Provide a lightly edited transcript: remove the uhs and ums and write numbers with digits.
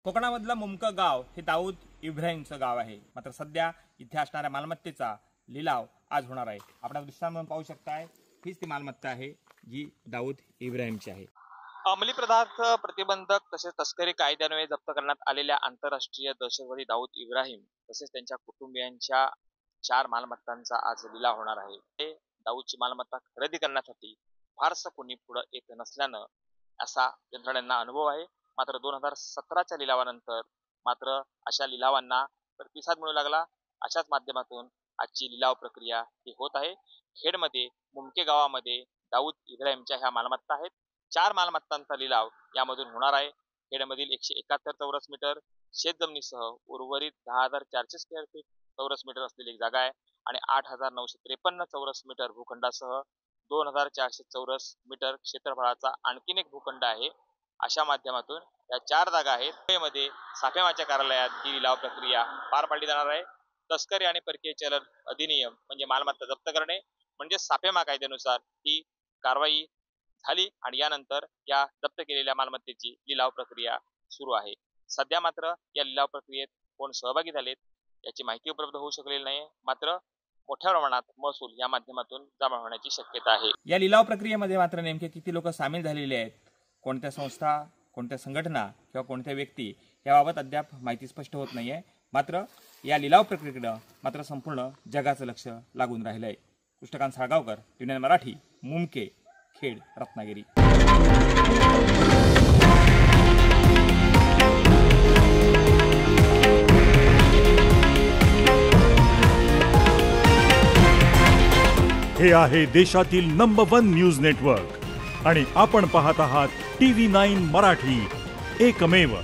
कोकणामधलं मुमकं गाव हे दाऊद इब्राहिमचं गाव आहे। मात्र सध्या इथे असणाऱ्या मालमत्तेचा लिलाव आज होणार आहे। आपण दृश्यामध्ये पाहू शकताय हीच ती मालमत्ता आहे जी दाऊद इब्राहिमची आहे। अंमली पदार्थ प्रतिबंधक तसेच तस्करी कायद्यान्वये जप्त करण्यात आलेल्या आंतरराष्ट्रीय दहशतवादी दाऊद इब्राहिम तसेच त्यांच्या कुटुंबियांच्या 4 मालमत्तांचा आज लिलाव होणार आहे। ते दाऊदची मालमत्ता खरेदी करण्यासाठी फारसं कोणी पुढे येत नसल्यानं असा यंत्रणांना अनुभव आहे। मात्र 2017च्या लिलावानंतर मात्र अशा लिलावांना प्रतिसाद मिळू लागला। अशाच माध्यमातून आजची लिलाव प्रक्रिया ही होत आहे। खेडमध्ये मुमके गावामध्ये दाऊद इब्राहिमच्या ह्या मालमत्ता आहेत। 4 मालमत्तांचा लिलाव यामधून होणार आहे। खेडमधील 171 चौरस मीटर शेतजमिनीसह उर्वरित 10,400 स्क्वेअर फीट चौरस मीटर असलेली जागा आहे आणि 8,953 चौरस मीटर भूखंडासह 2,400 चौरस मीटर क्षेत्रफळाचा आणखीन एक भूखंड आहे। अशा माध्यमातून या 4 जागा आहेत। त्यामध्ये साफेमाच्या कार्यालयात ही लिलाव प्रक्रिया पार पाडली जाणार आहे। तस्करी आणि परकीय चलन अधिनियम म्हणजे मालमत्ता जप्त करणे म्हणजे साफेमा कायद्यानुसार ही कारवाई झाली आणि यानंतर या जप्त केलेल्या मालमत्तेची लिलाव प्रक्रिया सुरू आहे। सध्या मात्र या लिलाव प्रक्रियेत कोण सहभागी झालेत याची माहिती उपलब्ध होऊ शकलेली नाही। मात्र मोठ्या प्रमाणात महसूल या माध्यमातून जमा होण्याची शक्यता आहे। या लिलाव प्रक्रियेमध्ये मात्र नेमके किती लोक सामील झालेले आहेत, कोणत्या संस्था, कोणत्या संघटना किंवा कोणत्या व्यक्ती याबाबत अद्याप माहिती स्पष्ट होत नाहीये। मात्र या लिलाव प्रक्रियेकडे मात्र संपूर्ण जगाचं लक्ष लागून राहिलं आहे। कृष्णकांत साळगावकर, टीव्ही मराठी, मुमके, खेड, रत्नागिरी। हे आहे देशातील नंबर 1 न्यूज नेटवर्क आणि आपण पाहत आहात TV9 मराठी, एकमेव।